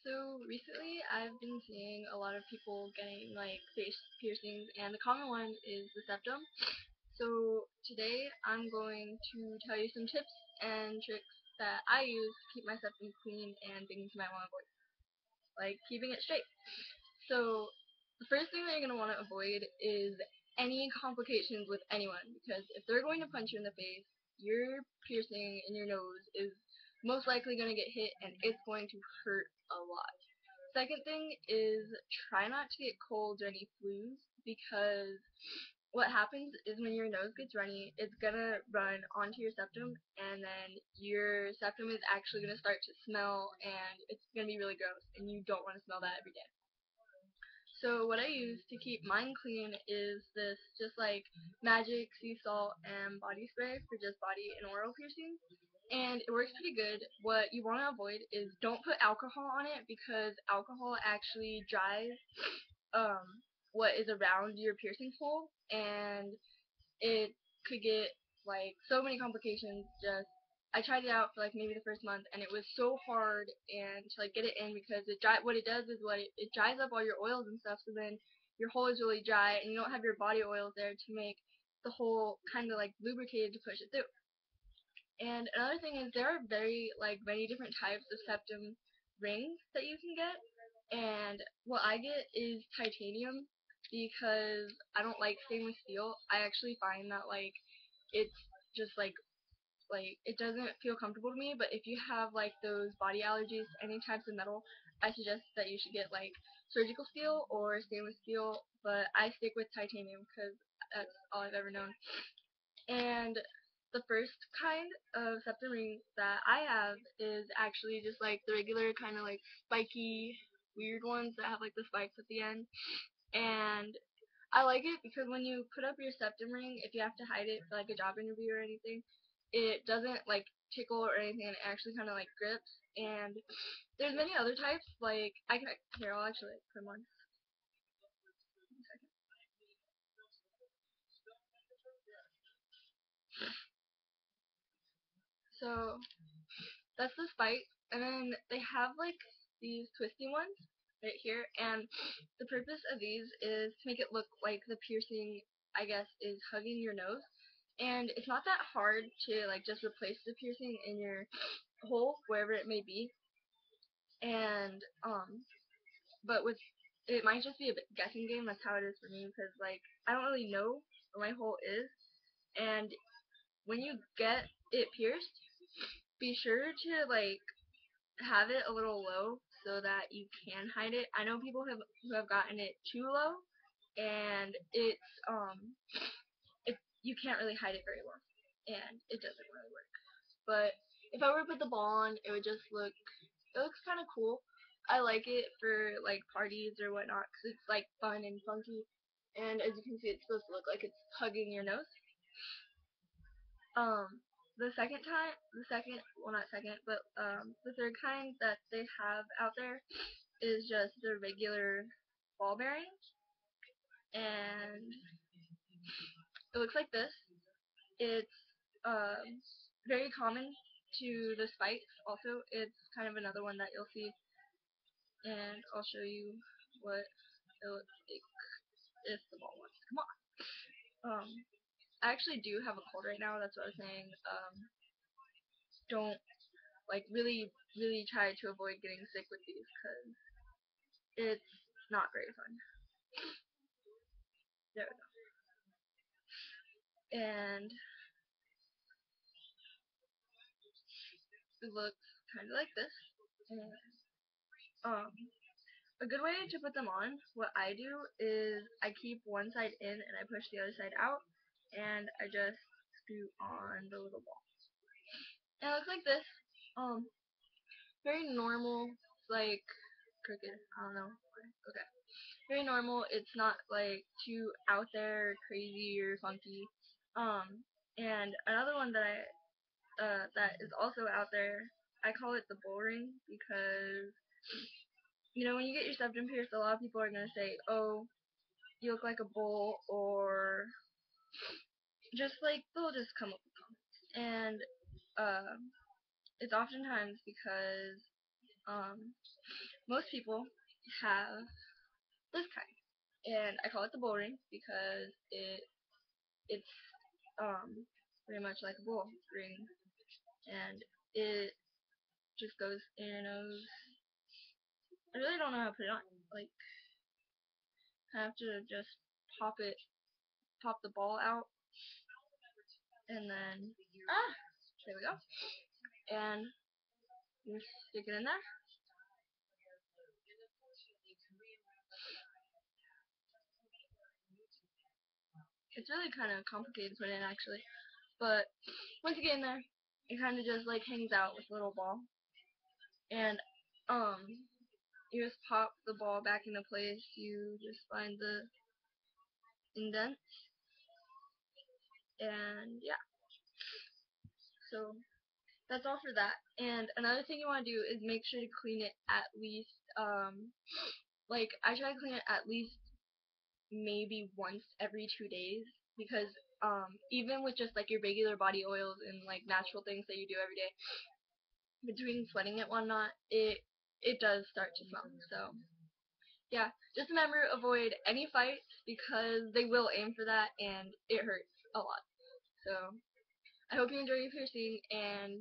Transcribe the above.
So recently I've been seeing a lot of people getting like face piercings and the common one is the septum. So today I'm going to tell you some tips and tricks that I use to keep my septum clean and things you might want to avoid, like keeping it straight. So the first thing that you're going to want to avoid is any complications with anyone because if they're going to punch you in the face, your piercing in your nose is most likely going to get hit and it's going to hurt a lot. Second thing is try not to get colds or any flus because what happens is when your nose gets runny, it's gonna run onto your septum, and then your septum is actually gonna start to smell, and it's gonna be really gross, and you don't want to smell that every day. So what I use to keep mine clean is this just like magic sea salt and body spray for just body and oral piercing. And it works pretty good. What you want to avoid is don't put alcohol on it because alcohol actually dries what is around your piercing hole and it could get like so many complications. Just I tried it out for like maybe the first month, and it was so hard and to like get it in because what it does is it dries up all your oils and stuff. So then your hole is really dry, and you don't have your body oils there to make the hole kind of like lubricated to push it through. And another thing is there are very like many different types of septum rings that you can get, and what I get is titanium because I don't like stainless steel. I actually find that like it's just like it doesn't feel comfortable to me. But if you have like those body allergies to any types of metal, I suggest that you should get like surgical steel or stainless steel. But I stick with titanium because that's all I've ever known. And the first kind of septum ring that I have is actually just like the regular kind of like spiky weird ones that have like the spikes at the end. And I like it because when you put up your septum ring, if you have to hide it for like a job interview or anything, it doesn't like tickle or anything, and it actually kind of like grips. And there's many other types. Like I can here, I'll actually like, put them on. So that's the spike, and then they have like these twisty ones right here, and the purpose of these is to make it look like the piercing, I guess, is hugging your nose. And it's not that hard to like just replace the piercing in your hole wherever it may be. And but with it might just be a guessing game. That's how it is for me because like I don't really know where my hole is. And when you get it pierced, be sure to like have it a little low so that you can hide it. I know people who have gotten it too low, and it you can't really hide it very well, and it doesn't really work. But if I were to put the ball on, it looks kind of cool. I like it for like parties or whatnot because it's like fun and funky, and as you can see, it's supposed to look like it's hugging your nose. Um, well not second, but the third kind that they have out there is just the regular ball bearing, and it looks like this. It's very common to the spikes. Also, it's kind of another one that you'll see, and I'll show you what it looks like if the ball wants to come off. Um, I actually do have a cold right now. That's what I was saying. Don't like really try to avoid getting sick with these because it's not very fun. There we go. And it looks kind of like this. And, um, a good way to put them on, what I do is I keep one side in and I push the other side out, and I just screw on the little ball. And it looks like this. Um, very normal, like crooked. I don't know. Okay, very normal. It's not like too out there, crazy or funky. And another one that is also out there, I call it the bull ring because when you get your septum pierced, a lot of people are gonna say, "Oh, you look like a bull," or just like they'll just come up with comments. And uh, it's oftentimes because Most people have this kind, and I call it the bull ring because it's very much like a bull ring, and it just goes in your nose. I really don't know how to put it on. Like, I have to just pop the ball out, and then there we go, and you stick it in there. It's really kind of complicated to put in actually, but once you get in there, it kind of just like hangs out with a little ball, and you just pop the ball back into place. You just find the indent, and yeah. So that's all for that. And another thing you want to do is make sure to clean it at least like I try to clean it at least maybe once every 2 days, because even with just like your regular body oils and like natural things that you do every day, between sweating it whatnot, it does start to smell. So yeah, just remember, avoid any fights because they will aim for that and it hurts a lot. So I hope you enjoy your piercing, and